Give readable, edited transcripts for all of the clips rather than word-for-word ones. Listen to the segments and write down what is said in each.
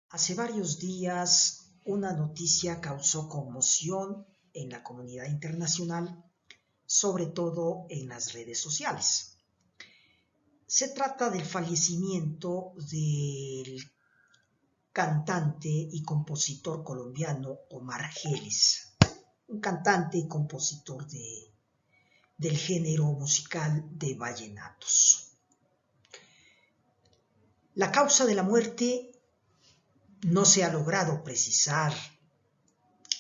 Hace varios días una noticia causó conmoción en la comunidad internacional, sobre todo en las redes sociales. Se trata del fallecimiento del cantante y compositor colombiano Omar Geles, un cantante y compositor del género musical de vallenatos. La causa de la muerte no se ha logrado precisar.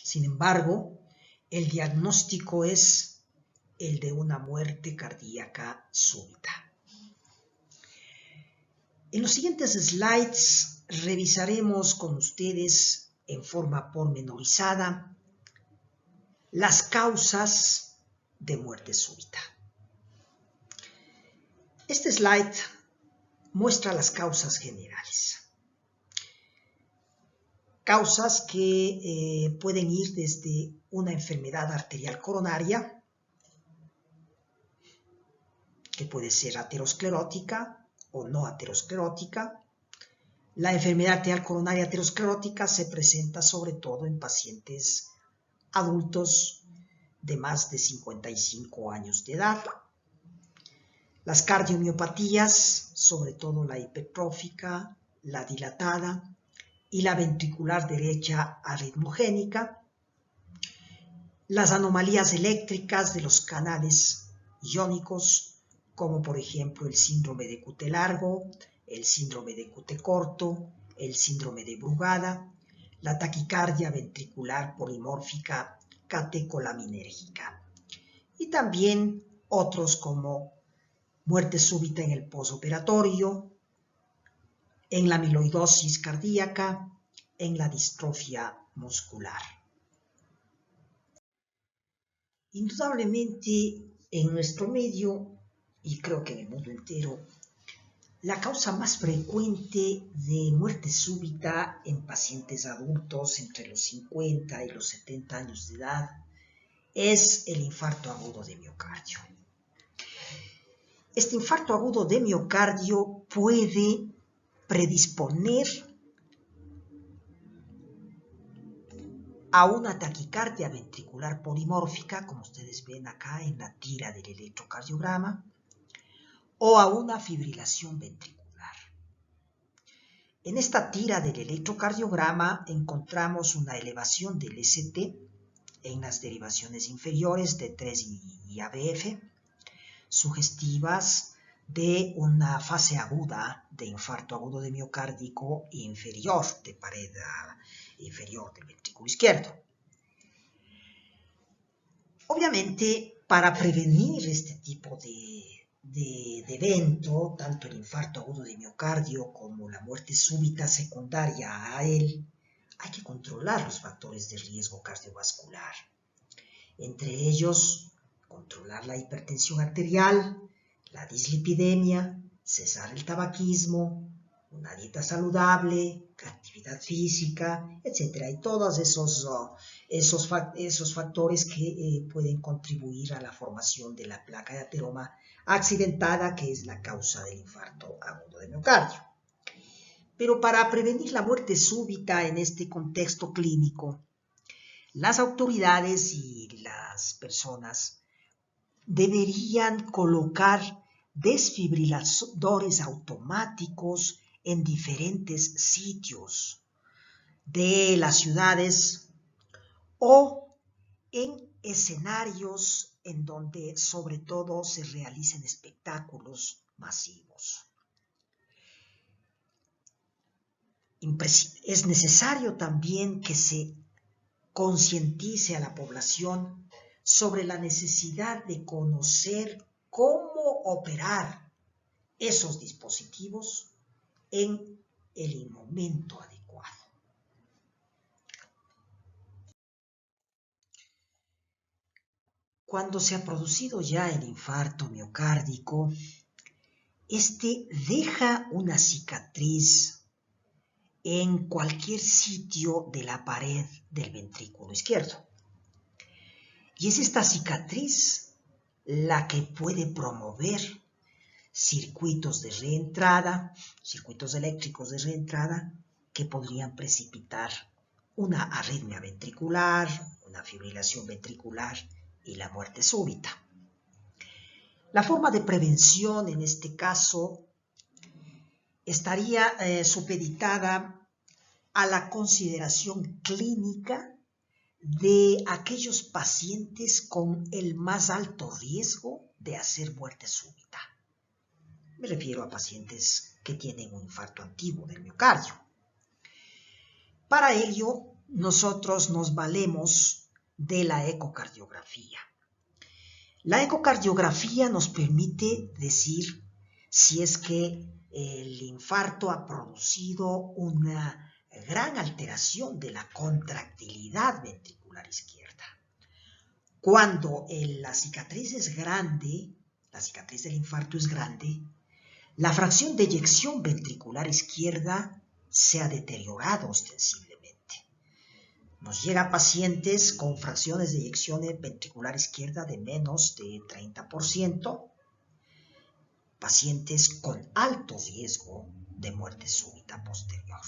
Sin embargo, el diagnóstico es el de una muerte cardíaca súbita. En los siguientes slides revisaremos con ustedes en forma pormenorizada las causas de muerte súbita. Este slide muestra las causas generales. Causas que pueden ir desde una enfermedad arterial coronaria, que puede ser aterosclerótica o no aterosclerótica. La enfermedad arterial coronaria aterosclerótica se presenta sobre todo en pacientes adultos de más de 55 años de edad. Las cardiomiopatías, sobre todo la hipertrófica, la dilatada y la ventricular derecha arritmogénica. Las anomalías eléctricas de los canales iónicos, como por ejemplo el síndrome de QT largo, el síndrome de QT corto, el síndrome de Brugada, la taquicardia ventricular polimórfica catecolaminérgica. Y también otros como muerte súbita en el posoperatorio, en la amiloidosis cardíaca, en la distrofia muscular. Indudablemente, en nuestro medio, y creo que en el mundo entero, la causa más frecuente de muerte súbita en pacientes adultos entre los 50 y los 70 años de edad es el infarto agudo de miocardio. Este infarto agudo de miocardio puede predisponer a una taquicardia ventricular polimórfica, como ustedes ven acá en la tira del electrocardiograma, o a una fibrilación ventricular. En esta tira del electrocardiograma encontramos una elevación del ST en las derivaciones inferiores de 3 y ABF, sugestivas de una fase aguda de infarto agudo de miocárdico inferior, de pared inferior del ventrículo izquierdo. Obviamente, para prevenir este tipo de evento, tanto el infarto agudo de miocardio como la muerte súbita secundaria a él, hay que controlar los factores de riesgo cardiovascular. Entre ellos, controlar la hipertensión arterial, la dislipidemia, cesar el tabaquismo, una dieta saludable, actividad física, etc. Y todos esos factores que pueden contribuir a la formación de la placa de ateroma accidentada, que es la causa del infarto agudo de miocardio. Pero para prevenir la muerte súbita en este contexto clínico, las autoridades y las personas deberían colocar desfibriladores automáticos en diferentes sitios de las ciudades o en escenarios en donde sobre todo se realicen espectáculos masivos. Es necesario también que se concientice a la población sobre la necesidad de conocer cómo operar esos dispositivos en el momento adecuado. Cuando se ha producido ya el infarto miocárdico, este deja una cicatriz en cualquier sitio de la pared del ventrículo izquierdo. Y es esta cicatriz la que puede promover circuitos de reentrada, circuitos eléctricos de reentrada, que podrían precipitar una arritmia ventricular, una fibrilación ventricular y la muerte súbita. La forma de prevención en este caso estaría supeditada a la consideración clínica de aquellos pacientes con el más alto riesgo de hacer muerte súbita. Me refiero a pacientes que tienen un infarto antiguo del miocardio. Para ello, nosotros nos valemos de la ecocardiografía. La ecocardiografía nos permite decir si es que el infarto ha producido una gran alteración de la contractilidad ventricular izquierda. Cuando la cicatriz es grande, la cicatriz del infarto es grande, la fracción de eyección ventricular izquierda se ha deteriorado ostensiblemente. Nos llegan pacientes con fracciones de eyección ventricular izquierda de menos de 30%, pacientes con alto riesgo de muerte súbita posterior.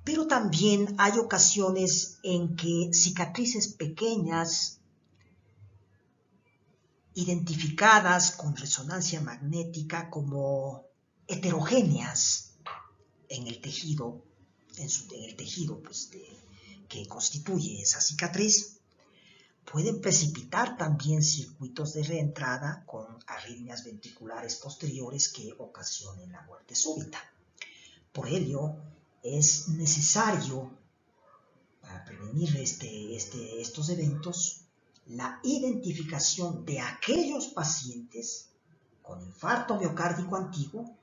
Pero también hay ocasiones en que cicatrices pequeñas, identificadas con resonancia magnética como heterogéneas en el tejido, que constituye esa cicatriz, pueden precipitar también circuitos de reentrada con arritmias ventriculares posteriores que ocasionen la muerte súbita. Por ello, es necesario, para prevenir estos eventos, la identificación de aquellos pacientes con infarto miocárdico antiguo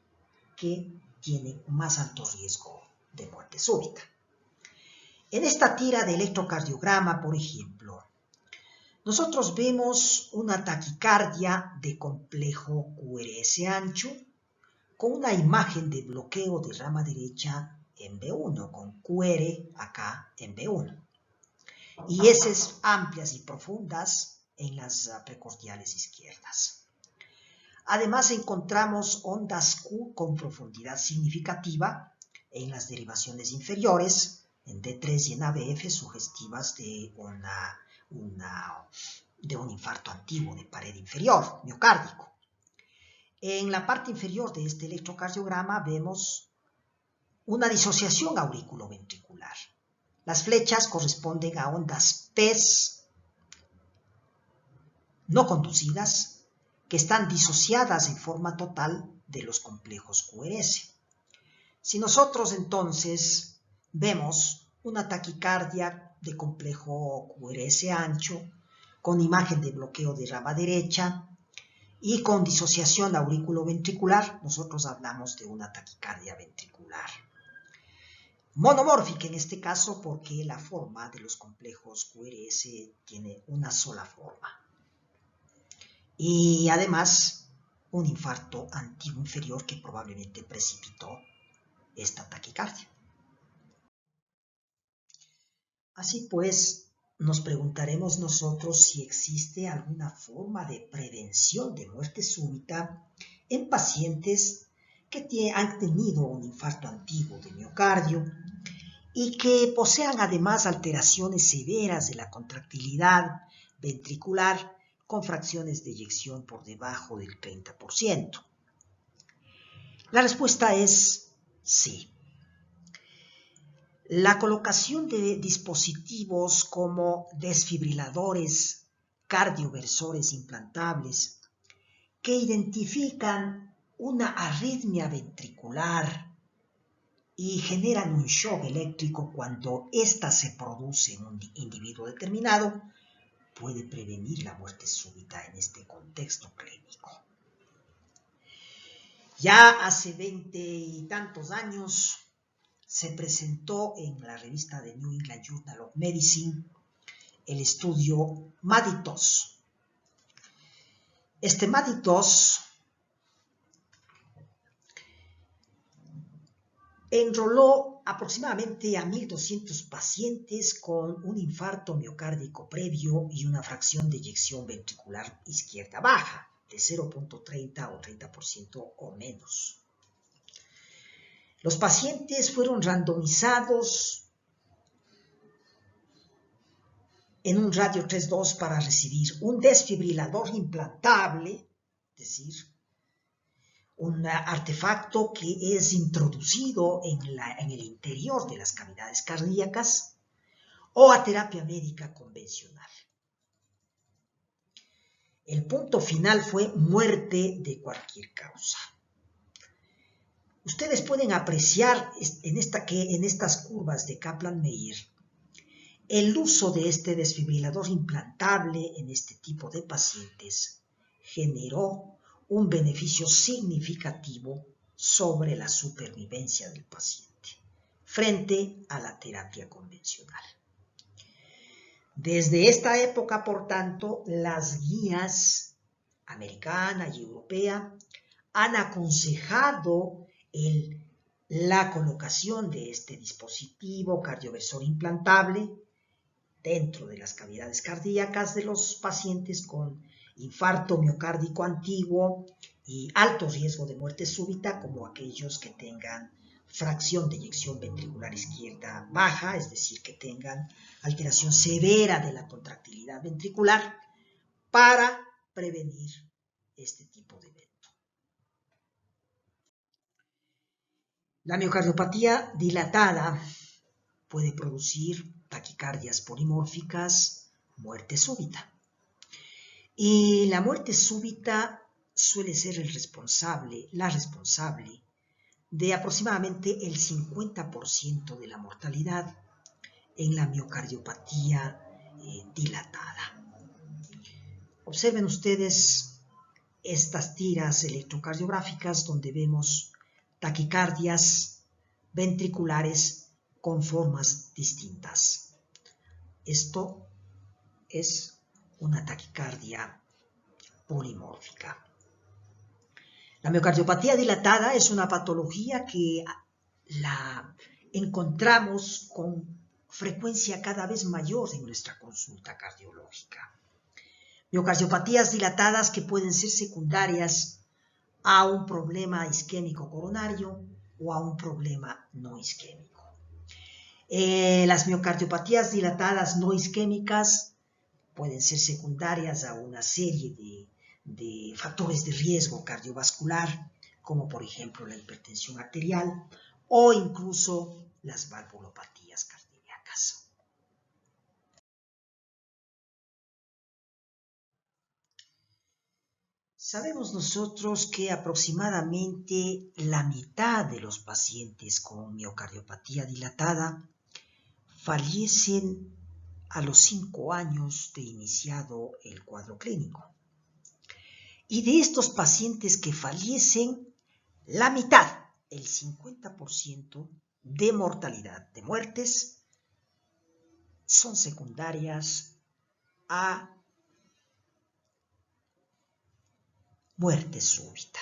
que tienen más alto riesgo de muerte súbita. En esta tira de electrocardiograma, por ejemplo, nosotros vemos una taquicardia de complejo QRS ancho con una imagen de bloqueo de rama derecha en B1, con QR acá en B1, y heces amplias y profundas en las precordiales izquierdas. Además encontramos ondas Q con profundidad significativa en las derivaciones inferiores, en D3 y en ABF, sugestivas de un infarto antiguo de pared inferior, miocárdico. En la parte inferior de este electrocardiograma vemos una disociación auriculoventricular. Las flechas corresponden a ondas PES no conducidas que están disociadas en forma total de los complejos QRS. Si nosotros entonces vemos una taquicardia de complejo QRS ancho con imagen de bloqueo de rama derecha y con disociación auriculoventricular, nosotros hablamos de una taquicardia ventricular. Monomórfica en este caso porque la forma de los complejos QRS tiene una sola forma. Y además un infarto antiguo inferior que probablemente precipitó esta taquicardia. Así pues, nos preguntaremos nosotros si existe alguna forma de prevención de muerte súbita en pacientes que han tenido un infarto antiguo de miocardio y que posean además alteraciones severas de la contractilidad ventricular con fracciones de eyección por debajo del 30%. La respuesta es sí. La colocación de dispositivos como desfibriladores cardioversores implantables que identifican una arritmia ventricular y generan un shock eléctrico cuando ésta se produce en un individuo determinado, puede prevenir la muerte súbita en este contexto clínico. Ya hace 20 y tantos años se presentó en la revista de New England Journal of Medicine el estudio MADI-TOS. Este MADI-TOS enroló aproximadamente a 1,200 pacientes con un infarto miocárdico previo y una fracción de eyección ventricular izquierda baja de 0.30 o 30% o menos. Los pacientes fueron randomizados en un radio 3-2 para recibir un desfibrilador implantable, es decir, un artefacto que es introducido en el interior de las cavidades cardíacas, o a terapia médica convencional. El punto final fue muerte de cualquier causa. Ustedes pueden apreciar en estas curvas de Kaplan-Meier el uso de este desfibrilador implantable en este tipo de pacientes generó un beneficio significativo sobre la supervivencia del paciente frente a la terapia convencional. Desde esta época, por tanto, las guías americana y europea han aconsejado la colocación de este dispositivo cardioversor implantable dentro de las cavidades cardíacas de los pacientes con infarto miocárdico antiguo y alto riesgo de muerte súbita, como aquellos que tengan fracción de eyección ventricular izquierda baja, es decir, que tengan alteración severa de la contractilidad ventricular, para prevenir este tipo de evento. La miocardiopatía dilatada puede producir taquicardias polimórficas, muerte súbita. Y la muerte súbita suele ser la responsable de aproximadamente el 50% de la mortalidad en la miocardiopatía dilatada. Observen ustedes estas tiras electrocardiográficas donde vemos taquicardias ventriculares con formas distintas. Esto es una taquicardia polimórfica. La miocardiopatía dilatada es una patología que la encontramos con frecuencia cada vez mayor en nuestra consulta cardiológica. Miocardiopatías dilatadas que pueden ser secundarias a un problema isquémico coronario o a un problema no isquémico. Las miocardiopatías dilatadas no isquémicas pueden ser secundarias a una serie de factores de riesgo cardiovascular, como por ejemplo la hipertensión arterial o incluso las valvulopatías cardíacas. Sabemos nosotros que aproximadamente la mitad de los pacientes con miocardiopatía dilatada fallecen a los 5 años de iniciado el cuadro clínico. Y de estos pacientes que fallecen, la mitad, el 50% de mortalidad, de muertes, son secundarias a muerte súbita.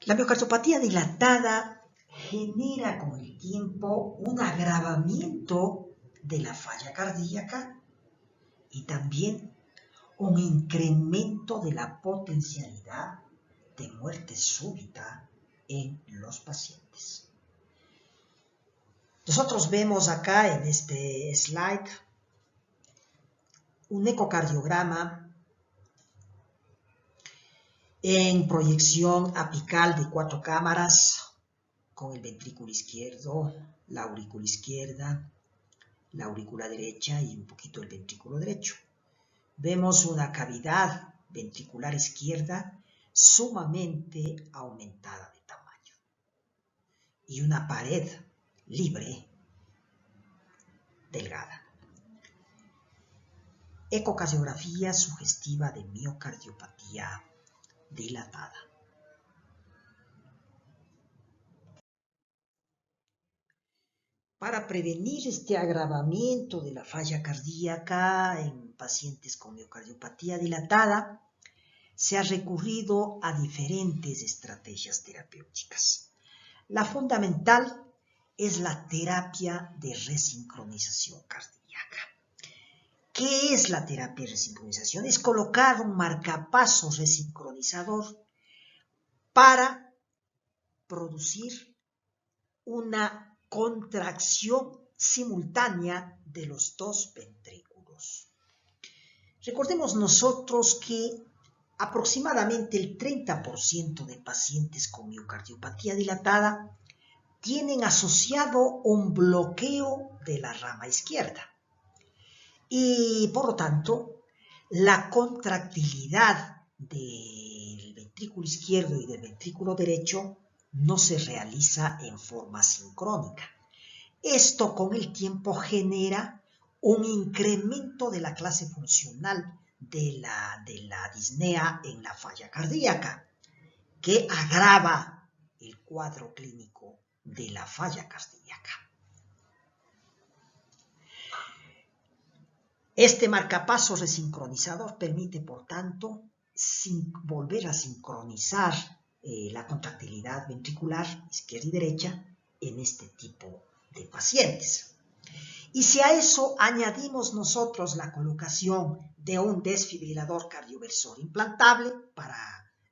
La miocardiopatía dilatada genera con el tiempo un agravamiento de la falla cardíaca y también un incremento de la potencialidad de muerte súbita en los pacientes. Nosotros vemos acá en este slide un ecocardiograma en proyección apical de 4 cámaras con el ventrículo izquierdo, la aurícula izquierda, la aurícula derecha y un poquito el ventrículo derecho. Vemos una cavidad ventricular izquierda sumamente aumentada de tamaño y una pared libre, delgada. Ecocardiografía sugestiva de miocardiopatía dilatada. Para prevenir este agravamiento de la falla cardíaca en pacientes con miocardiopatía dilatada, se ha recurrido a diferentes estrategias terapéuticas. La fundamental es la terapia de resincronización cardíaca. ¿Qué es la terapia de resincronización? Es colocar un marcapasos resincronizador para producir una contracción simultánea de los dos ventrículos. Recordemos nosotros que aproximadamente el 30% de pacientes con miocardiopatía dilatada tienen asociado un bloqueo de la rama izquierda y por lo tanto la contractilidad del ventrículo izquierdo y del ventrículo derecho no se realiza en forma sincrónica. Esto con el tiempo genera un incremento de la clase funcional de la disnea en la falla cardíaca, que agrava el cuadro clínico de la falla cardíaca. Este marcapasos resincronizador permite, por tanto, volver a sincronizar la contractilidad ventricular izquierda y derecha en este tipo de pacientes. Y si a eso añadimos nosotros la colocación de un desfibrilador cardioversor implantable para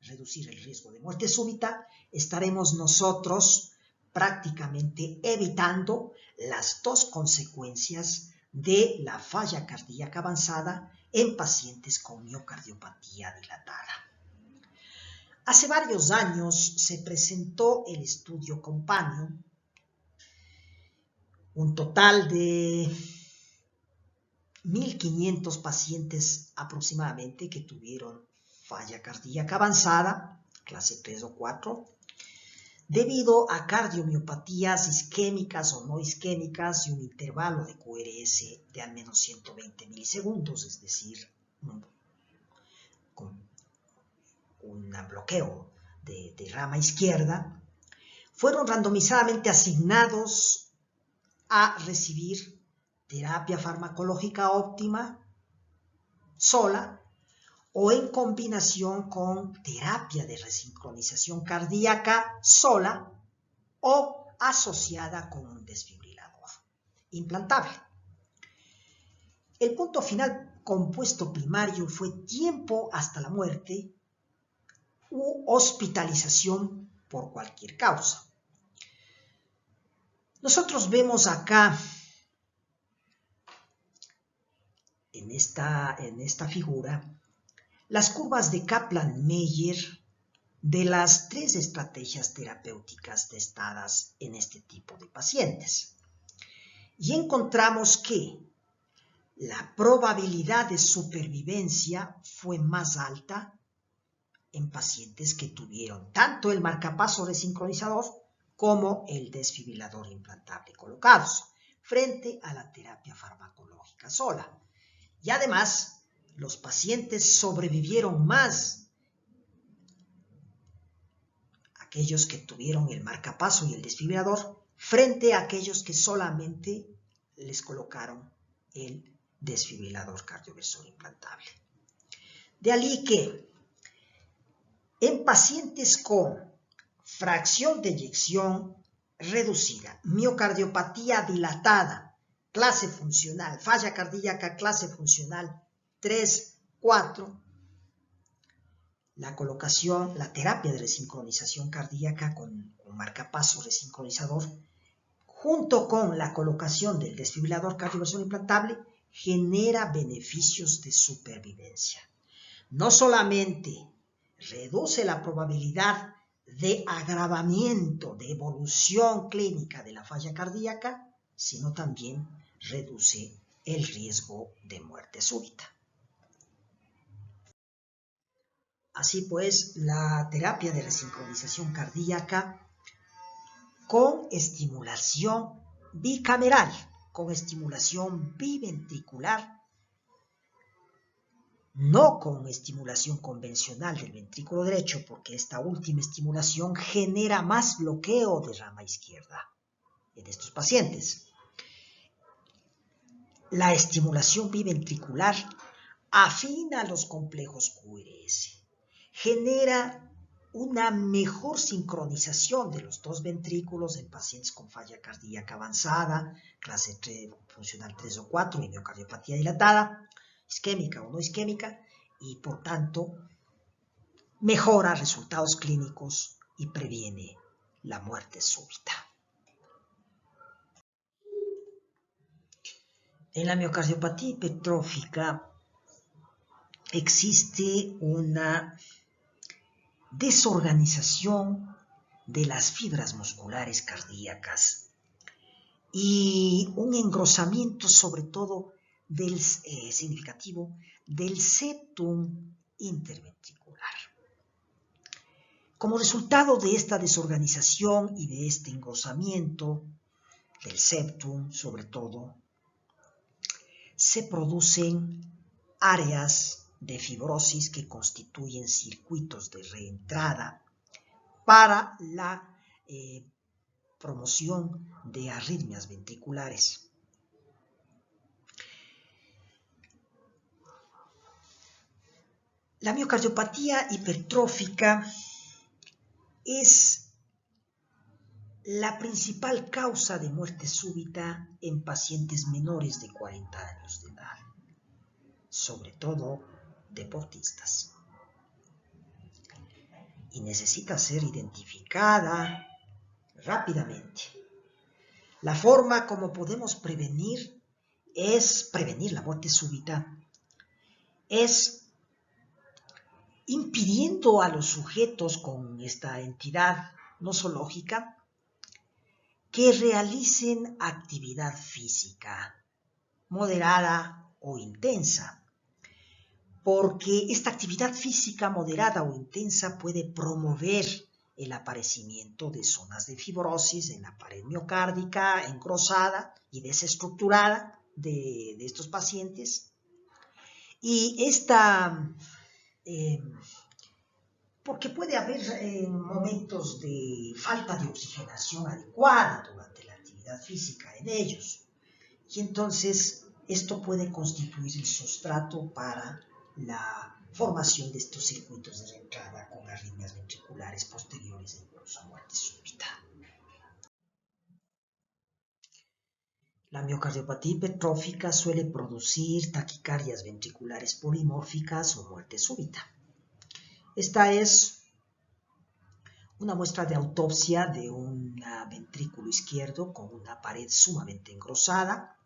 reducir el riesgo de muerte súbita, estaremos nosotros prácticamente evitando las dos consecuencias de la falla cardíaca avanzada en pacientes con miocardiopatía dilatada. Hace varios años se presentó el estudio Companion, un total de 1.500 pacientes aproximadamente que tuvieron falla cardíaca avanzada, clase 3 o 4, debido a cardiomiopatías isquémicas o no isquémicas y un intervalo de QRS de al menos 120 milisegundos, es decir, con un bloqueo de rama izquierda, fueron randomizadamente asignados a recibir terapia farmacológica óptima sola o en combinación con terapia de resincronización cardíaca sola o asociada con un desfibrilador implantable. El punto final compuesto primario fue tiempo hasta la muerte u hospitalización por cualquier causa. Nosotros vemos acá en esta figura las curvas de Kaplan-Meier de las 3 estrategias terapéuticas testadas en este tipo de pacientes. Y encontramos que la probabilidad de supervivencia fue más alta en pacientes que tuvieron tanto el marcapasos resincronizador como el desfibrilador implantable colocados, frente a la terapia farmacológica sola. Y además, los pacientes sobrevivieron más, aquellos que tuvieron el marcapasos y el desfibrilador, frente a aquellos que solamente les colocaron el desfibrilador cardioversor implantable. De allí que en pacientes con fracción de eyección reducida, miocardiopatía dilatada, clase funcional, falla cardíaca, clase funcional 3, 4, la terapia de resincronización cardíaca con marcapasos resincronizador, junto con la colocación del desfibrilador cardioversor implantable, genera beneficios de supervivencia. No solamente reduce la probabilidad de agravamiento, de evolución clínica de la falla cardíaca, sino también reduce el riesgo de muerte súbita. Así pues, la terapia de resincronización cardíaca con estimulación bicameral, con estimulación biventricular, no con estimulación convencional del ventrículo derecho, porque esta última estimulación genera más bloqueo de rama izquierda en estos pacientes. La estimulación biventricular afina los complejos QRS, genera una mejor sincronización de los dos ventrículos en pacientes con falla cardíaca avanzada, clase 3, funcional 3 o 4 y miocardiopatía dilatada, isquémica o no isquémica, y por tanto mejora resultados clínicos y previene la muerte súbita. En la miocardiopatía hipertrófica existe una desorganización de las fibras musculares cardíacas y un engrosamiento sobre todo significativo del septum interventricular. Como resultado de esta desorganización y de este engrosamiento del septum, sobre todo, se producen áreas de fibrosis que constituyen circuitos de reentrada para la promoción de arritmias ventriculares. La miocardiopatía hipertrófica es la principal causa de muerte súbita en pacientes menores de 40 años de edad, sobre todo deportistas, y necesita ser identificada rápidamente. La forma como podemos prevenir la muerte súbita, es impidiendo a los sujetos con esta entidad nosológica que realicen actividad física moderada o intensa, porque esta actividad física moderada o intensa puede promover el aparecimiento de zonas de fibrosis en la pared miocárdica engrosada y desestructurada de estos pacientes. Y porque puede haber momentos de falta de oxigenación adecuada durante la actividad física en ellos. Y entonces esto puede constituir el sustrato para la formación de estos circuitos de reentrada con arritmias ventriculares posteriores e incluso a muerte súbita. La miocardiopatía hipertrófica suele producir taquicardias ventriculares polimórficas o muerte súbita. Esta es una muestra de autopsia de un ventrículo izquierdo con una pared sumamente engrosada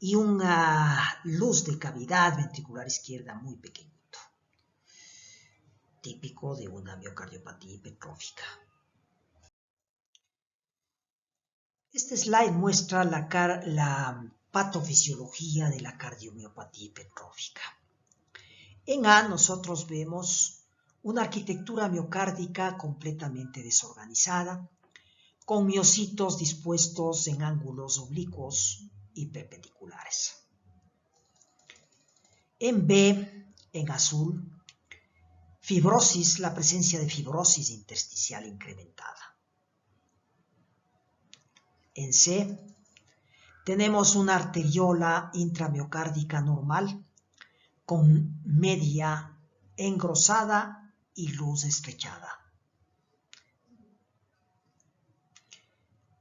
y una luz de cavidad ventricular izquierda muy pequeñito, típico de una miocardiopatía hipertrófica. Este slide muestra la patofisiología de la cardiomiopatía hipertrófica. En A nosotros vemos una arquitectura miocárdica completamente desorganizada, con miocitos dispuestos en ángulos oblicuos y perpendiculares. En B, en azul, fibrosis, la presencia de fibrosis intersticial incrementada. En C, tenemos una arteriola intramiocárdica normal con media engrosada y luz estrechada.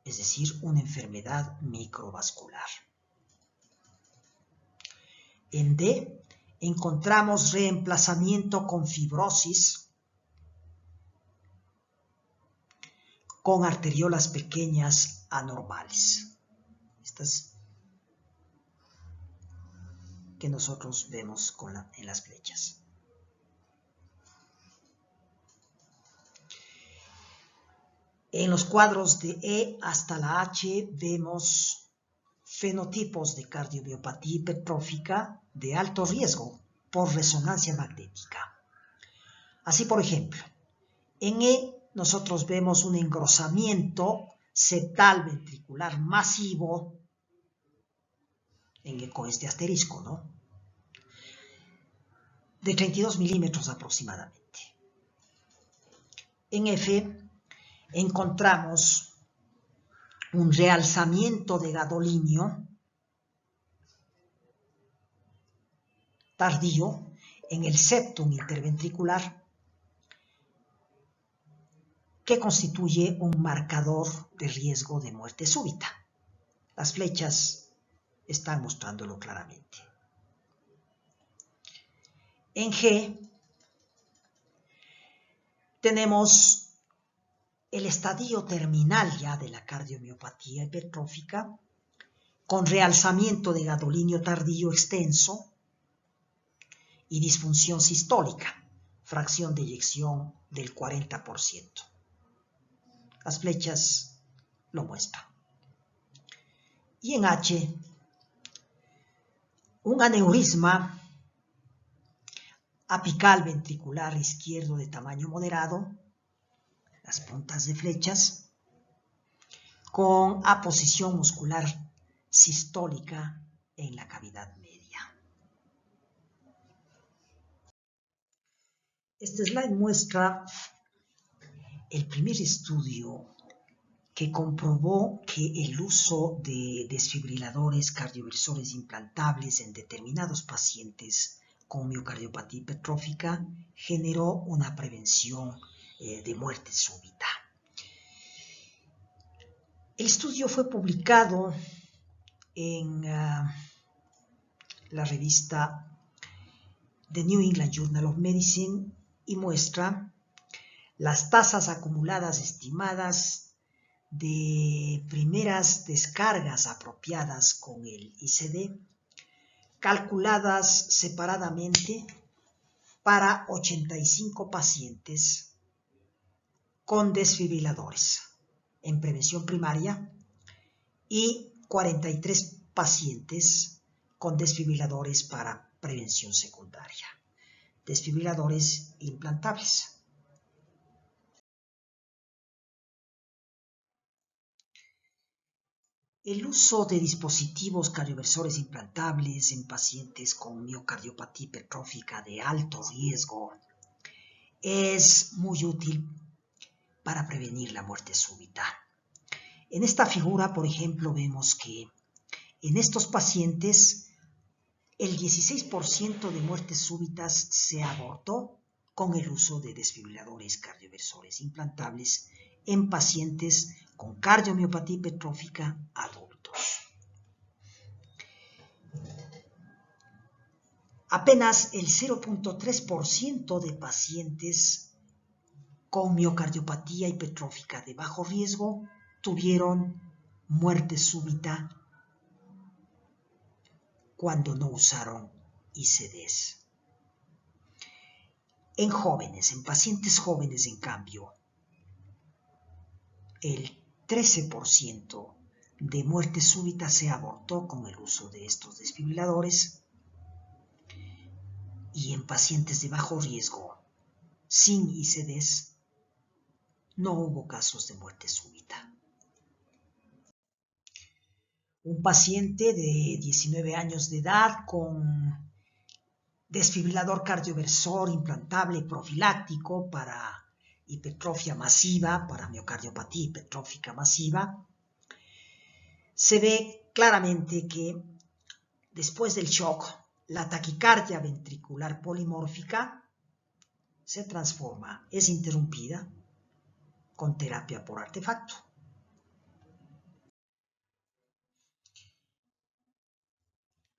Es decir, una enfermedad microvascular. En D, encontramos reemplazamiento con fibrosis, con arteriolas pequeñas anormales. Estas que nosotros vemos en las flechas. En los cuadros de E hasta la H vemos fenotipos de cardiomiopatía hipertrófica de alto riesgo por resonancia magnética. Así, por ejemplo, en E nosotros vemos un engrosamiento septal ventricular masivo con este asterisco, ¿no? De 32 milímetros aproximadamente. En F encontramos un realzamiento de gadolinio tardío en el septum interventricular que constituye un marcador de riesgo de muerte súbita. Las flechas están mostrándolo claramente. En G tenemos el estadio terminal ya de la cardiomiopatía hipertrófica, con realzamiento de gadolinio tardío extenso y disfunción sistólica, fracción de eyección del 40%. Las flechas lo muestran. Y en H, un aneurisma apical ventricular izquierdo de tamaño moderado, las puntas de flechas, con aposición muscular sistólica en la cavidad media. Este slide muestra el primer estudio que comprobó que el uso de desfibriladores cardioversores implantables en determinados pacientes con miocardiopatía hipertrófica generó una prevención de muerte súbita. El estudio fue publicado en la revista The New England Journal of Medicine y muestra las tasas acumuladas estimadas de primeras descargas apropiadas con el ICD, calculadas separadamente para 85 pacientes con desfibriladores en prevención primaria y 43 pacientes con desfibriladores para prevención secundaria, desfibriladores implantables. El uso de dispositivos cardioversores implantables en pacientes con miocardiopatía hipertrófica de alto riesgo es muy útil para prevenir la muerte súbita. En esta figura, por ejemplo, vemos que en estos pacientes el 16% de muertes súbitas se abortó con el uso de desfibriladores cardioversores implantables en pacientes con cardiomiopatía hipertrófica adultos. Apenas el 0.3% de pacientes con miocardiopatía hipertrófica de bajo riesgo tuvieron muerte súbita cuando no usaron ICDs. En jóvenes, en pacientes jóvenes, en cambio, el 13% de muerte súbita se abortó con el uso de estos desfibriladores y en pacientes de bajo riesgo, sin ICDs, no hubo casos de muerte súbita. Un paciente de 19 años de edad con desfibrilador cardioversor implantable profiláctico para hipertrofia masiva, para miocardiopatía hipertrófica masiva, se ve claramente que después del shock, la taquicardia ventricular polimórfica se transforma, es interrumpida con terapia por artefacto.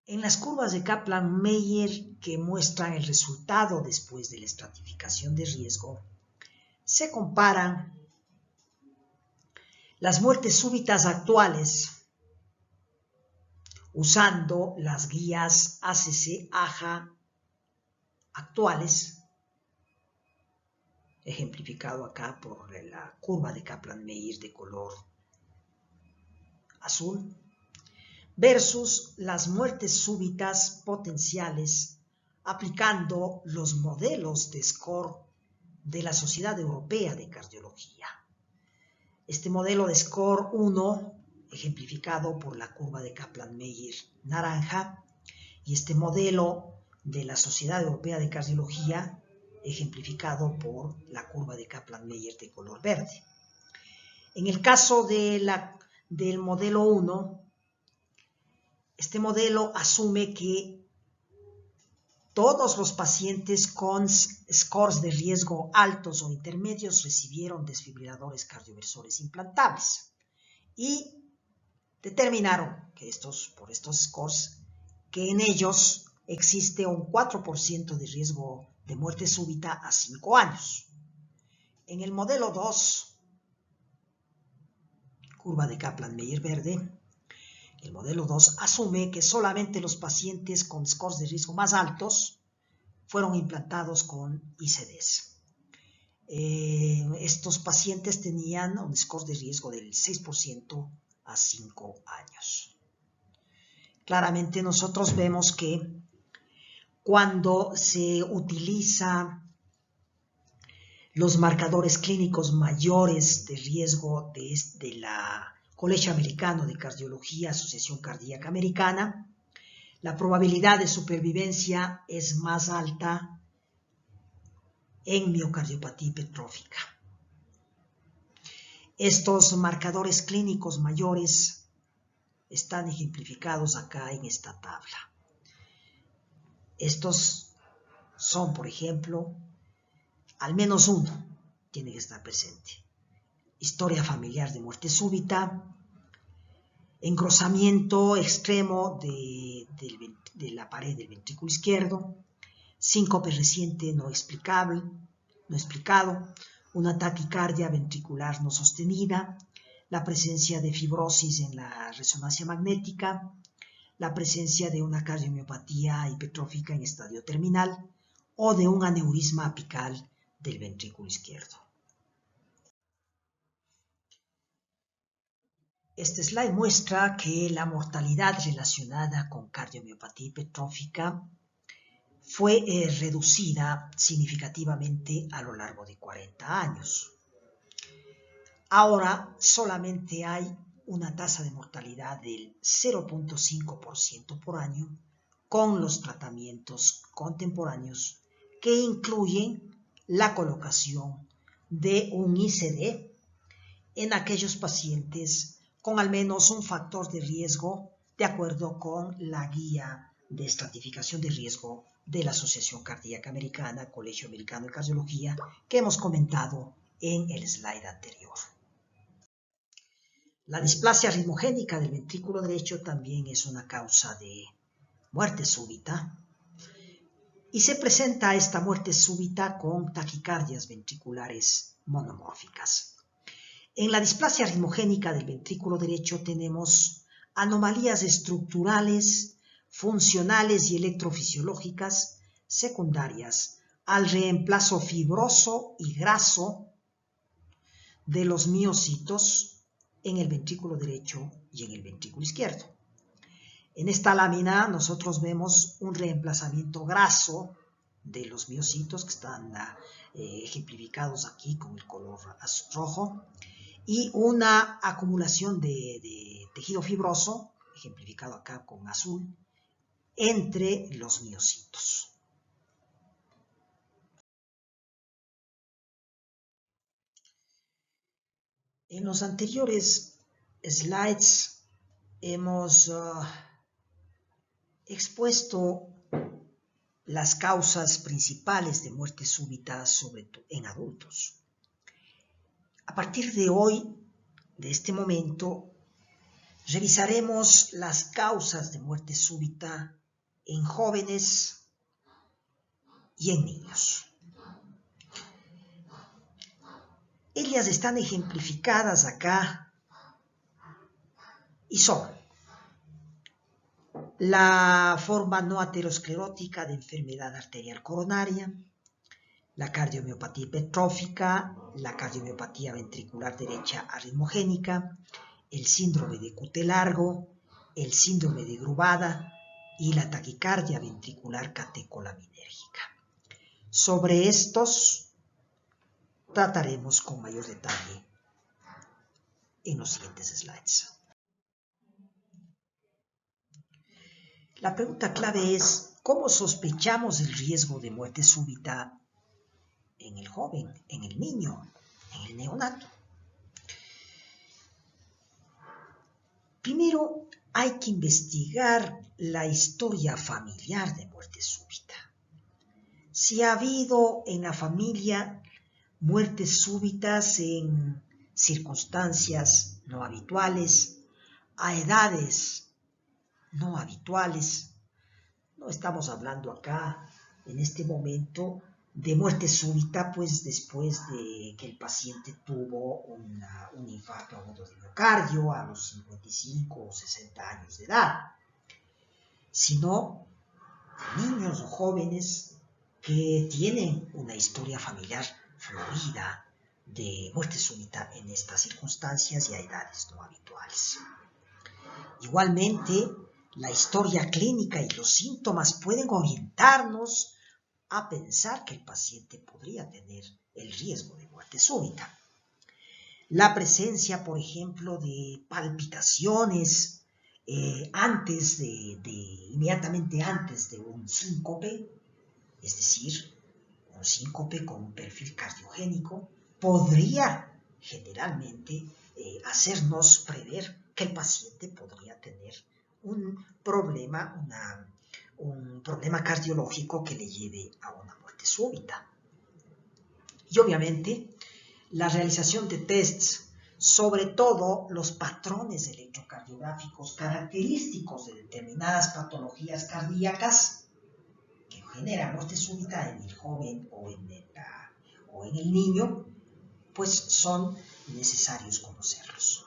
En las curvas de Kaplan-Meier que muestran el resultado después de la estratificación de riesgo, se comparan las muertes súbitas actuales usando las guías ACC-AJA actuales, ejemplificado acá por la curva de Kaplan-Meier de color azul, versus las muertes súbitas potenciales aplicando los modelos de score de la Sociedad Europea de Cardiología. Este modelo de score 1, ejemplificado por la curva de Kaplan-Meier naranja, y este modelo de la Sociedad Europea de Cardiología, ejemplificado por la curva de Kaplan-Meier de color verde. En el caso del modelo 1, este modelo asume que todos los pacientes con scores de riesgo altos o intermedios recibieron desfibriladores cardioversores implantables y determinaron que por estos scores, que en ellos existe un 4% de riesgo de muerte súbita a 5 años. En el modelo 2, curva de Kaplan-Meier verde. El modelo 2 asume que solamente los pacientes con scores de riesgo más altos fueron implantados con ICDs. Estos pacientes tenían un score de riesgo del 6% a 5 años. Claramente nosotros vemos que cuando se utiliza los marcadores clínicos mayores de riesgo de la Colegio Americano de Cardiología, Asociación Cardíaca Americana, la probabilidad de supervivencia es más alta en miocardiopatía hipertrófica. Estos marcadores clínicos mayores están ejemplificados acá en esta tabla. Estos son, por ejemplo, al menos uno tiene que estar presente. Historia familiar de muerte súbita, engrosamiento extremo de la pared del ventrículo izquierdo, síncope reciente no explicado, una taquicardia ventricular no sostenida, la presencia de fibrosis en la resonancia magnética, la presencia de una cardiomiopatía hipertrófica en estadio terminal o de un aneurisma apical del ventrículo izquierdo. Este slide muestra que la mortalidad relacionada con cardiomiopatía hipertrófica fue reducida significativamente a lo largo de 40 años. Ahora solamente hay una tasa de mortalidad del 0.5% por año con los tratamientos contemporáneos que incluyen la colocación de un ICD en aquellos pacientes con al menos un factor de riesgo de acuerdo con la guía de estratificación de riesgo de la Asociación Cardíaca Americana, Colegio Americano de Cardiología, que hemos comentado en el slide anterior. La displasia ritmogénica del ventrículo derecho también es una causa de muerte súbita y se presenta esta muerte súbita con taquicardias ventriculares monomórficas. En la displasia ritmogénica del ventrículo derecho tenemos anomalías estructurales, funcionales y electrofisiológicas secundarias al reemplazo fibroso y graso de los miocitos en el ventrículo derecho y en el ventrículo izquierdo. En esta lámina nosotros vemos un reemplazamiento graso de los miocitos que están ejemplificados aquí con el color rojo y una acumulación de tejido fibroso, ejemplificado acá con azul, entre los miocitos. En los anteriores slides hemos expuesto las causas principales de muerte súbita, sobre todo en adultos. A partir de hoy, de este momento, revisaremos las causas de muerte súbita en jóvenes y en niños. Ellas están ejemplificadas acá y son la forma no aterosclerótica de enfermedad arterial coronaria, la cardiomiopatía hipertrófica, la cardiomiopatía ventricular derecha arritmogénica, el síndrome de QT largo, el síndrome de Grubada y la taquicardia ventricular catecolinérgica. Sobre estos trataremos con mayor detalle en los siguientes slides. La pregunta clave es, ¿cómo sospechamos el riesgo de muerte súbita en el joven, en el niño, en el neonato? Primero, hay que investigar la historia familiar de muerte súbita. Si ha habido en la familia muertes súbitas en circunstancias no habituales, a edades no habituales. No estamos hablando acá, en este momento, de muerte súbita, pues después de que el paciente tuvo un infarto agudo de miocardio a los 55 o 60 años de edad, sino de niños o jóvenes que tienen una historia familiar florida de muerte súbita en estas circunstancias y a edades no habituales. Igualmente, la historia clínica y los síntomas pueden orientarnos a pensar que el paciente podría tener el riesgo de muerte súbita. La presencia, por ejemplo, de palpitaciones inmediatamente antes de un síncope, es decir, un síncope con un perfil cardiogénico, podría generalmente hacernos prever que el paciente podría tener un problema cardiológico que le lleve a una muerte súbita. Y obviamente, la realización de tests, sobre todo los patrones electrocardiográficos característicos de determinadas patologías cardíacas que generan muerte súbita en el joven o en el niño, pues son necesarios conocerlos.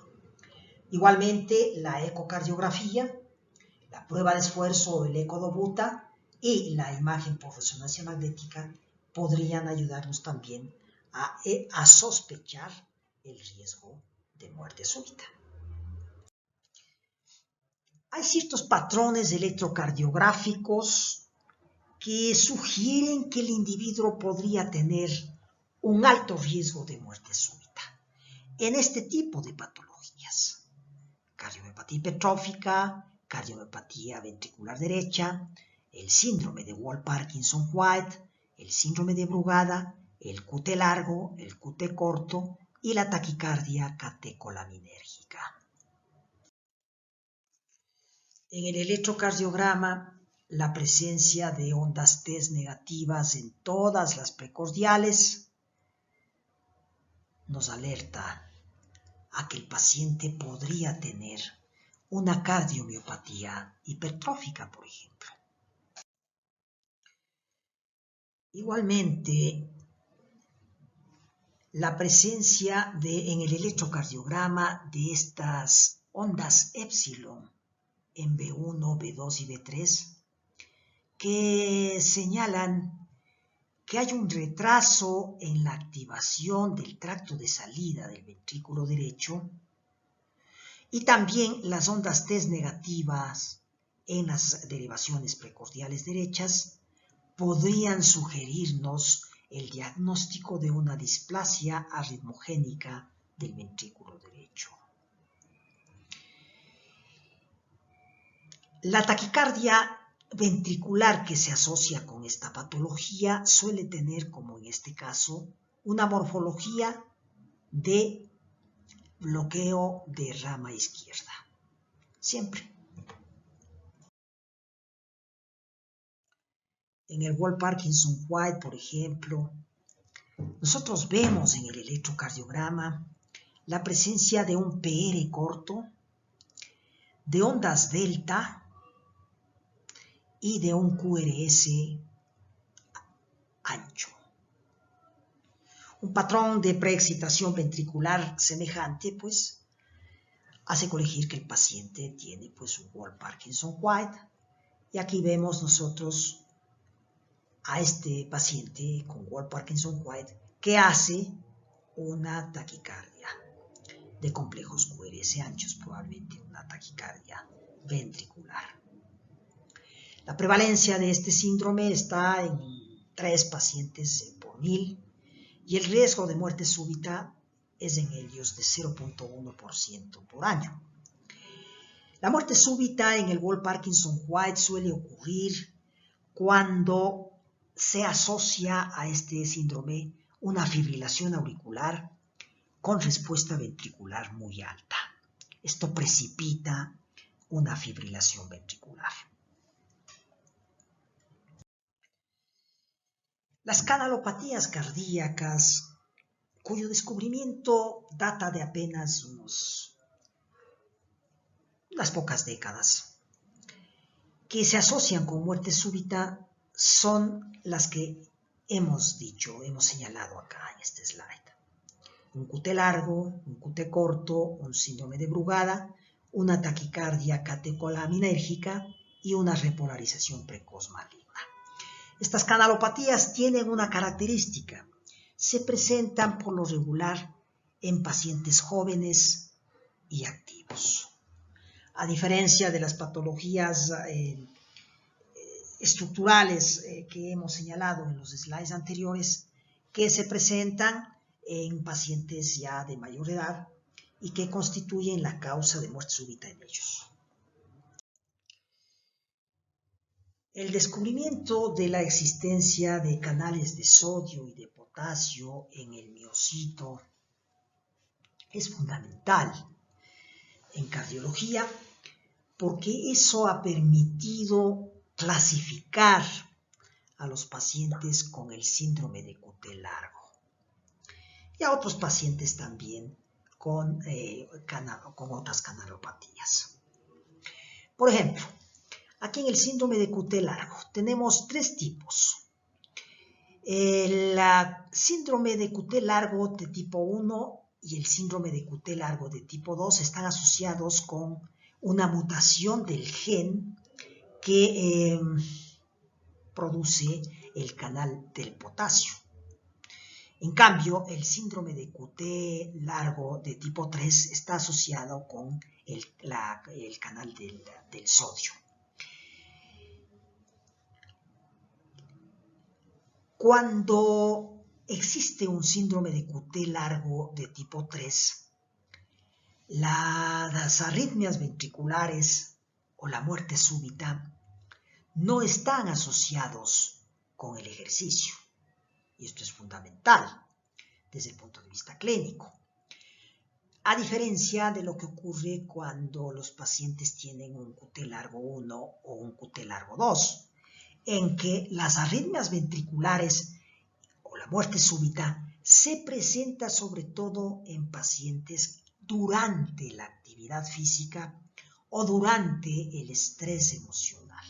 Igualmente, la ecocardiografía, la prueba de esfuerzo o el ecodobuta y la imagen por resonancia magnética podrían ayudarnos también a sospechar el riesgo de muerte súbita. Hay ciertos patrones electrocardiográficos que sugieren que el individuo podría tener un alto riesgo de muerte súbita en este tipo de patologías: cardiomiopatía hipertrófica, cardiomiopatía ventricular derecha, el síndrome de Wall-Parkinson-White, el síndrome de Brugada, el QT largo, el QT corto y la taquicardia catecolaminérgica. En el electrocardiograma, la presencia de ondas T negativas en todas las precordiales nos alerta a que el paciente podría tener una cardiomiopatía hipertrófica, por ejemplo. Igualmente, la presencia en el electrocardiograma de estas ondas épsilon en B1, B2 y B3 que señalan que hay un retraso en la activación del tracto de salida del ventrículo derecho, y también las ondas T negativas en las derivaciones precordiales derechas podrían sugerirnos el diagnóstico de una displasia arritmogénica del ventrículo derecho. La taquicardia ventricular que se asocia con esta patología suele tener, como en este caso, una morfología de bloqueo de rama izquierda. Siempre. En el Wall-Parkinson-White, por ejemplo, nosotros vemos en el electrocardiograma la presencia de un PR corto, de ondas delta y de un QRS ancho. Un patrón de preexcitación ventricular semejante, pues, hace colegir que el paciente tiene, pues, un Wall-Parkinson-White. Y aquí vemos nosotros a este paciente con Wall-Parkinson-White que hace una taquicardia de complejos QRS anchos, probablemente una taquicardia ventricular. La prevalencia de este síndrome está en 3 pacientes por 1000 y el riesgo de muerte súbita es en ellos de 0.1% por año. La muerte súbita en el Wall-Parkinson-White suele ocurrir cuando se asocia a este síndrome una fibrilación auricular con respuesta ventricular muy alta. Esto precipita una fibrilación ventricular. Las canalopatías cardíacas, cuyo descubrimiento data de apenas unas pocas décadas, que se asocian con muerte súbita, son las que hemos señalado acá en este slide. Un QT largo, un QT corto, un síndrome de Brugada, una taquicardia catecolaminérgica y una repolarización precoz maligna. Estas canalopatías tienen una característica. Se presentan por lo regular en pacientes jóvenes y activos. A diferencia de las patologías estructurales que hemos señalado en los slides anteriores, que se presentan en pacientes ya de mayor edad y que constituyen la causa de muerte súbita en ellos. El descubrimiento de la existencia de canales de sodio y de potasio en el miocito es fundamental en cardiología porque eso ha permitido clasificar a los pacientes con el síndrome de QT largo y a otros pacientes también con otras canalopatías. Por ejemplo, aquí en el síndrome de QT largo tenemos tres tipos. El síndrome de QT largo de tipo 1 y el síndrome de QT largo de tipo 2 están asociados con una mutación del gen que produce el canal del potasio. En cambio, el síndrome de QT largo de tipo 3 está asociado con el canal del sodio. Cuando existe un síndrome de QT largo de tipo 3, las arritmias ventriculares o la muerte súbita no están asociados con el ejercicio. Y esto es fundamental desde el punto de vista clínico. A diferencia de lo que ocurre cuando los pacientes tienen un QT largo 1 o un QT largo 2, en que las arritmias ventriculares o la muerte súbita se presenta sobre todo en pacientes durante la actividad física o durante el estrés emocional.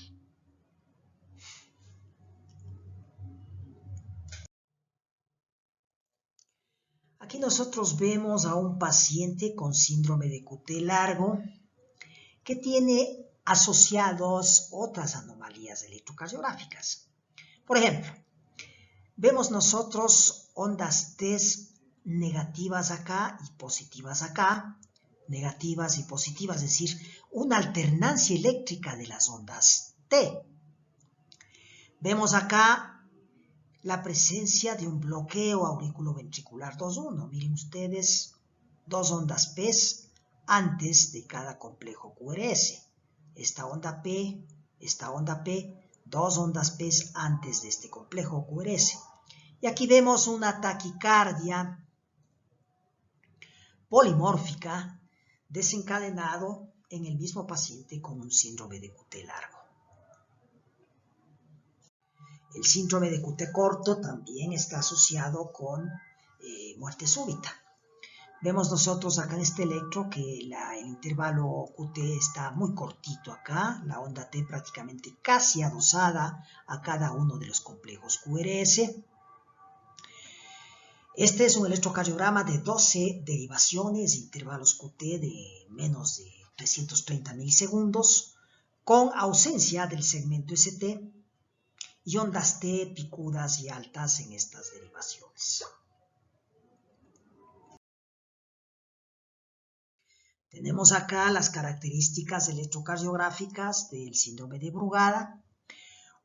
Aquí nosotros vemos a un paciente con síndrome de QT largo que tiene asociados otras anomalías electrocardiográficas. Por ejemplo, vemos nosotros ondas T negativas acá y positivas acá, negativas y positivas, es decir, una alternancia eléctrica de las ondas T. Vemos acá la presencia de un bloqueo auriculoventricular 2.1. Miren ustedes, dos ondas P antes de cada complejo QRS. Esta onda P, dos ondas P antes de este complejo QRS. Y aquí vemos una taquicardia polimórfica desencadenado en el mismo paciente con un síndrome de QT largo. El síndrome de QT corto también está asociado con muerte súbita. Vemos nosotros acá en este electro que el intervalo QT está muy cortito acá, la onda T prácticamente casi adosada a cada uno de los complejos QRS. Este es un electrocardiograma de 12 derivaciones, intervalos QT de menos de 330 milisegundos, con ausencia del segmento ST y ondas T picudas y altas en estas derivaciones. Tenemos acá las características electrocardiográficas del síndrome de Brugada,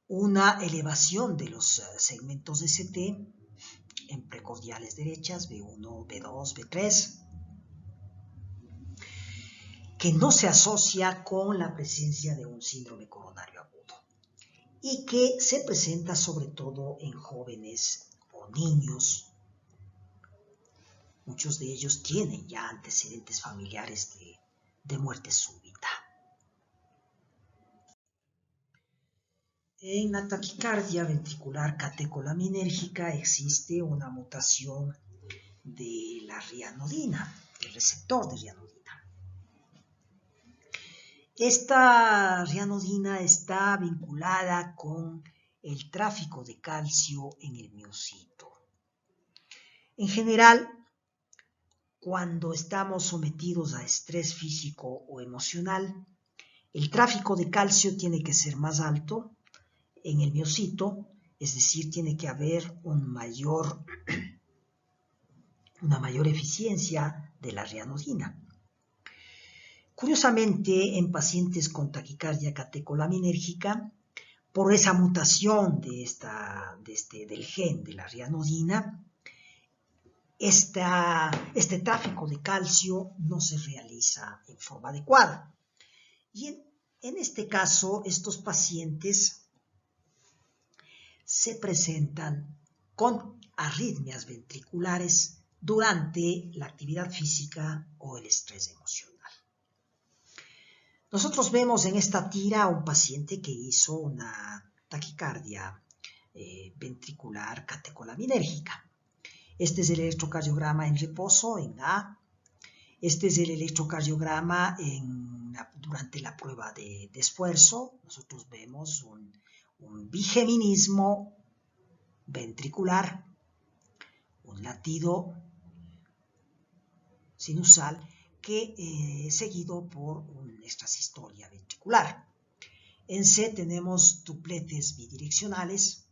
una elevación de los segmentos ST en precordiales derechas, B1, B2, B3, que no se asocia con la presencia de un síndrome coronario agudo y que se presenta sobre todo en jóvenes o niños. Muchos de ellos tienen ya antecedentes familiares de muerte súbita. En la taquicardia ventricular catecolaminérgica existe una mutación de la rianodina, del receptor de rianodina. Esta rianodina está vinculada con el tráfico de calcio en el miocito. En general, cuando estamos sometidos a estrés físico o emocional, el tráfico de calcio tiene que ser más alto en el miocito, es decir, tiene que haber una mayor eficiencia de la ryanodina. Curiosamente, en pacientes con taquicardia catecolaminérgica, por esa mutación del gen de la ryanodina, este tráfico de calcio no se realiza en forma adecuada. Y en este caso, estos pacientes se presentan con arritmias ventriculares durante la actividad física o el estrés emocional. Nosotros vemos en esta tira a un paciente que hizo una taquicardia ventricular catecolaminérgica. Este es el electrocardiograma en reposo, en A. Este es el electrocardiograma durante la prueba de esfuerzo. Nosotros vemos un bigeminismo ventricular, un latido sinusal seguido por una extrasistolia ventricular. En C tenemos dupletes bidireccionales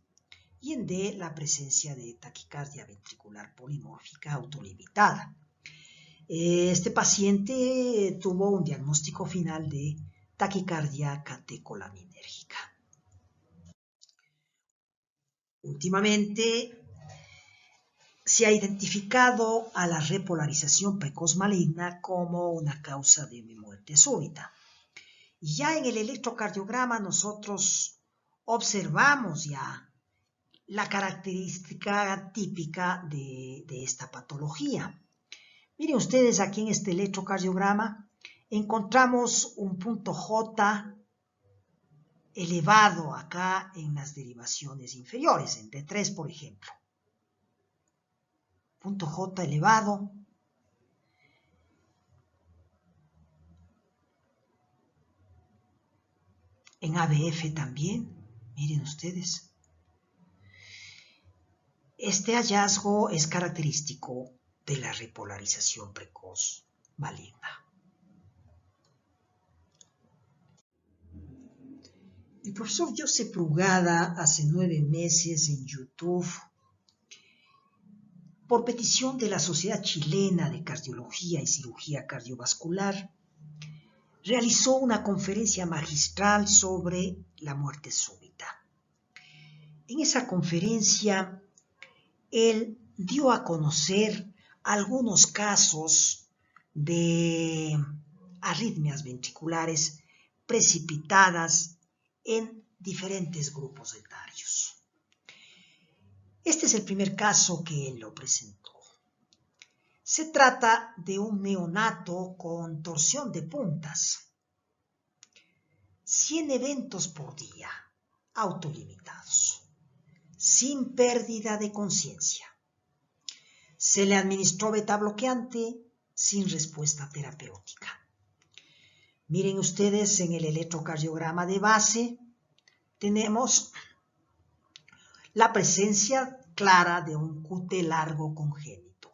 y en D la presencia de taquicardia ventricular polimórfica autolimitada. Este paciente tuvo un diagnóstico final de taquicardia catecolaminérgica. Últimamente se ha identificado a la repolarización precoz maligna como una causa de muerte súbita. Y ya en el electrocardiograma nosotros observamos ya la característica típica de esta patología. Miren ustedes aquí en este electrocardiograma encontramos un punto J elevado acá en las derivaciones inferiores, en D3 por ejemplo. Punto J elevado. En ABF también, miren ustedes. Este hallazgo es característico de la repolarización precoz maligna. El profesor Joseph Brugada hace 9 meses en YouTube, por petición de la Sociedad Chilena de Cardiología y Cirugía Cardiovascular, realizó una conferencia magistral sobre la muerte súbita. En esa conferencia, él dio a conocer algunos casos de arritmias ventriculares precipitadas en diferentes grupos etarios. Este es el primer caso que él lo presentó. Se trata de un neonato con torsión de puntas. 100 eventos por día, autolimitados, sin pérdida de conciencia. Se le administró beta bloqueante sin respuesta terapéutica. Miren ustedes en el electrocardiograma de base, tenemos la presencia clara de un QT largo congénito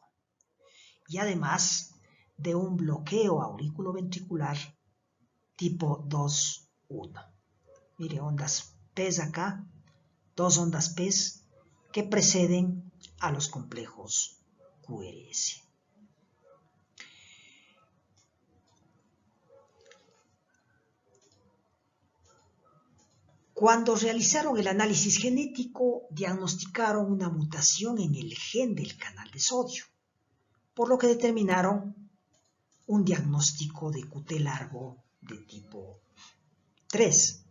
y además de un bloqueo auriculoventricular tipo 2-1. Mire, ondas PES acá, 2 ondas PES que preceden a los complejos QRS. Cuando realizaron el análisis genético, diagnosticaron una mutación en el gen del canal de sodio, por lo que determinaron un diagnóstico de QT largo de tipo 3,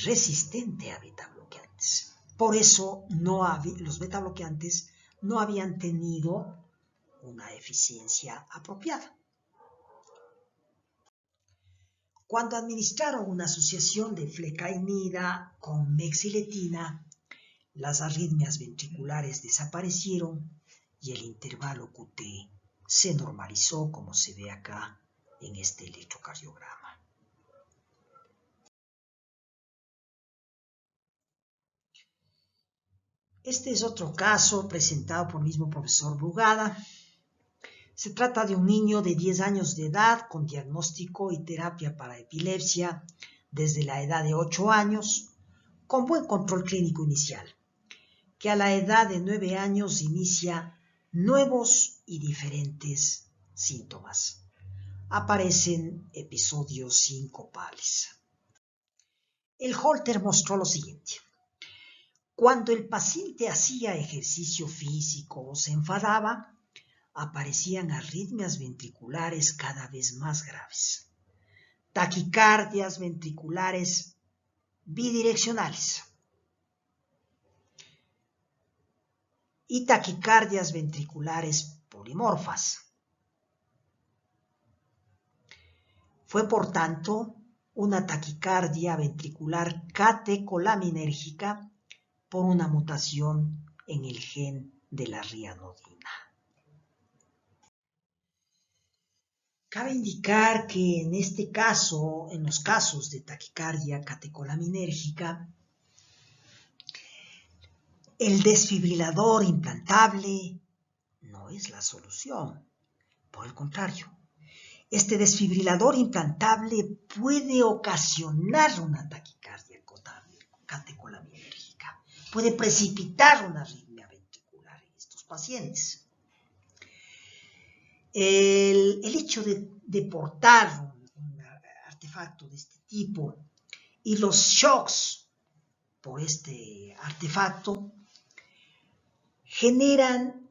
resistente a beta bloqueantes. Por eso los beta bloqueantes no habían tenido una eficiencia apropiada. Cuando administraron una asociación de flecainida con mexiletina, las arritmias ventriculares desaparecieron y el intervalo QT se normalizó, como se ve acá en este electrocardiograma. Este es otro caso presentado por el mismo profesor Brugada. Se trata de un niño de 10 años de edad con diagnóstico y terapia para epilepsia desde la edad de 8 años, con buen control clínico inicial, que a la edad de 9 años inicia nuevos y diferentes síntomas. Aparecen episodios sincopales. El Holter mostró lo siguiente. Cuando el paciente hacía ejercicio físico o se enfadaba, aparecían arritmias ventriculares cada vez más graves, taquicardias ventriculares bidireccionales y taquicardias ventriculares polimorfas. Fue, por tanto, una taquicardia ventricular catecolaminérgica por una mutación en el gen de la rianodina. Cabe indicar que en este caso, en los casos de taquicardia catecolaminérgica, el desfibrilador implantable no es la solución. Por el contrario, este desfibrilador implantable puede ocasionar una taquicardia catecolaminérgica, puede precipitar una arritmia ventricular en estos pacientes. El hecho de portar un artefacto de este tipo y los shocks por este artefacto generan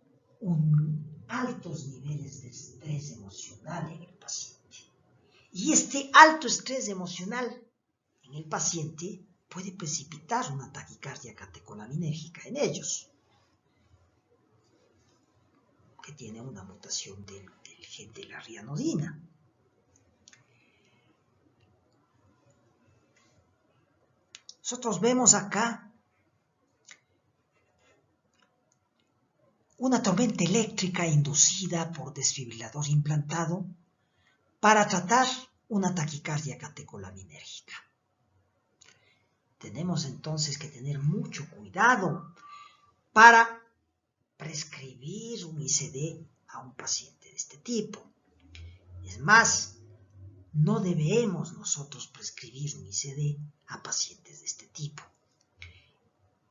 altos niveles de estrés emocional en el paciente. Y este alto estrés emocional en el paciente puede precipitar una taquicardia catecolaminérgica en ellos, que tiene una mutación del gen de la rianodina. Nosotros vemos acá una tormenta eléctrica inducida por desfibrilador implantado para tratar una taquicardia catecolaminérgica. Tenemos entonces que tener mucho cuidado para prescribir un ICD a un paciente de este tipo. Es más, no debemos nosotros prescribir un ICD a pacientes de este tipo.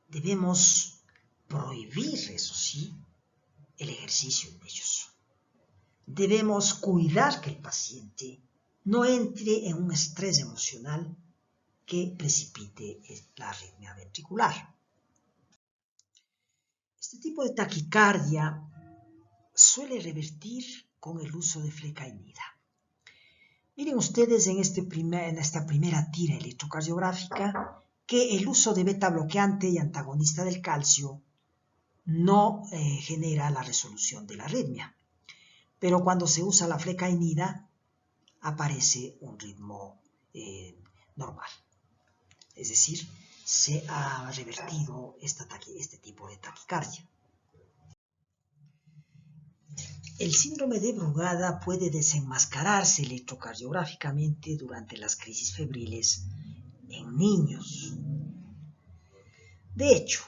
Debemos prohibir, eso sí, el ejercicio en ellos. Debemos cuidar que el paciente no entre en un estrés emocional que precipite la arritmia ventricular. Este tipo de taquicardia suele revertir con el uso de flecainida. Miren ustedes en esta primera tira electrocardiográfica que el uso de beta bloqueante y antagonista del calcio no genera la resolución de la arritmia. Pero cuando se usa la flecainida aparece un ritmo normal. Es decir, se ha revertido este tipo de taquicardia. El síndrome de Brugada puede desenmascararse electrocardiográficamente durante las crisis febriles en niños. De hecho,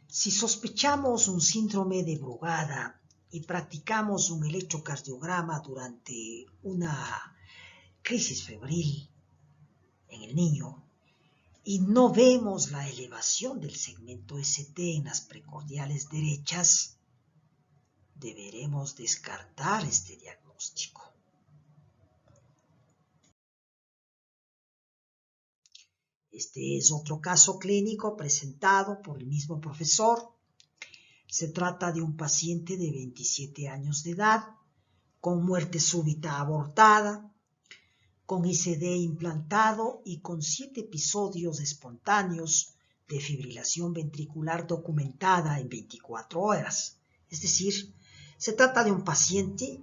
si sospechamos un síndrome de Brugada y practicamos un electrocardiograma durante una crisis febril en el niño y no vemos la elevación del segmento ST en las precordiales derechas, deberemos descartar este diagnóstico. Este es otro caso clínico presentado por el mismo profesor. Se trata de un paciente de 27 años de edad, con muerte súbita abortada, con ICD implantado y con 7 episodios espontáneos de fibrilación ventricular documentada en 24 horas. Es decir, se trata de un paciente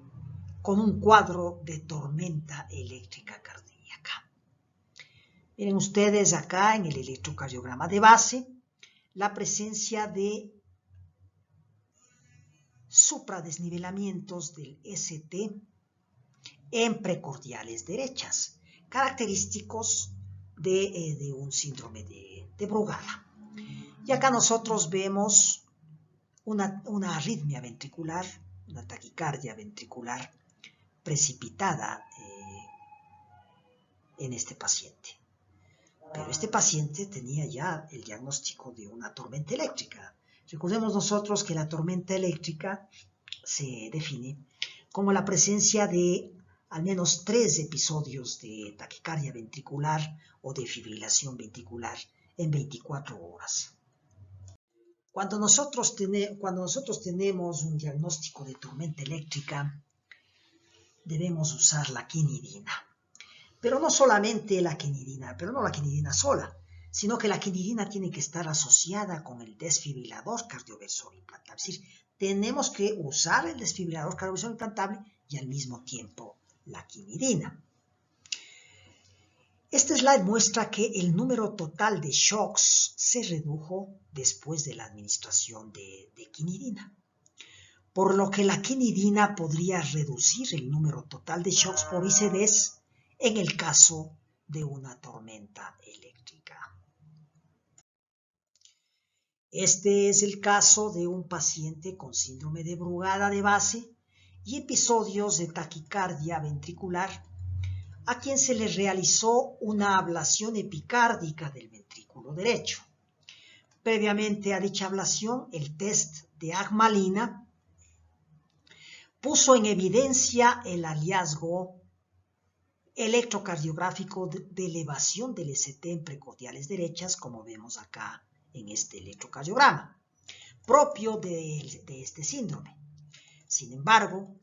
con un cuadro de tormenta eléctrica cardíaca. Miren ustedes acá en el electrocardiograma de base la presencia de supradesnivelamientos del ST en precordiales derechas, característicos de un síndrome de Brugada. Y acá nosotros vemos una arritmia ventricular, una taquicardia ventricular precipitada en este paciente. Pero este paciente tenía ya el diagnóstico de una tormenta eléctrica. Recordemos nosotros que la tormenta eléctrica se define como la presencia de al menos 3 episodios de taquicardia ventricular o de fibrilación ventricular en 24 horas. Cuando nosotros tenemos un diagnóstico de tormenta eléctrica, debemos usar la quinidina. Pero no solamente la quinidina, pero no la quinidina sola, sino que la quinidina tiene que estar asociada con el desfibrilador cardioversor implantable. Es decir, tenemos que usar el desfibrilador cardioversor implantable y al mismo tiempo la quinidina. Este slide muestra que el número total de shocks se redujo después de la administración de quinidina, por lo que la quinidina podría reducir el número total de shocks por ICDs en el caso de una tormenta eléctrica. Este es el caso de un paciente con síndrome de Brugada de base y episodios de taquicardia ventricular, a quien se le realizó una ablación epicárdica del ventrículo derecho. Previamente a dicha ablación, el test de agmalina puso en evidencia el hallazgo electrocardiográfico de elevación del ST en precordiales derechas, como vemos acá en este electrocardiograma, propio de este síndrome. Sin embargo,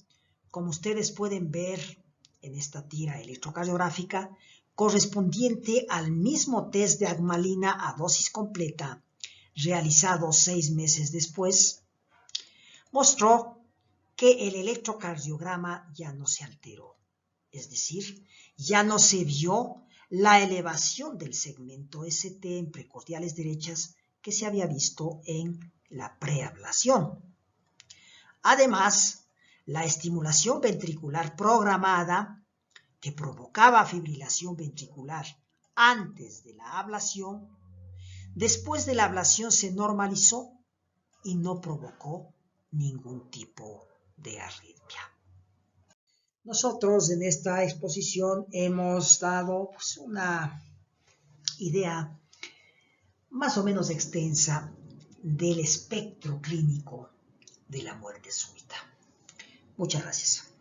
como ustedes pueden ver en esta tira electrocardiográfica, correspondiente al mismo test de agmalina a dosis completa, realizado 6 meses después, mostró que el electrocardiograma ya no se alteró. Es decir, ya no se vio la elevación del segmento ST en precordiales derechas que se había visto en la preablación. Además, la estimulación ventricular programada, que provocaba fibrilación ventricular antes de la ablación, después de la ablación se normalizó y no provocó ningún tipo de arritmia. Nosotros en esta exposición hemos dado una idea más o menos extensa del espectro clínico de la muerte súbita. Muchas gracias.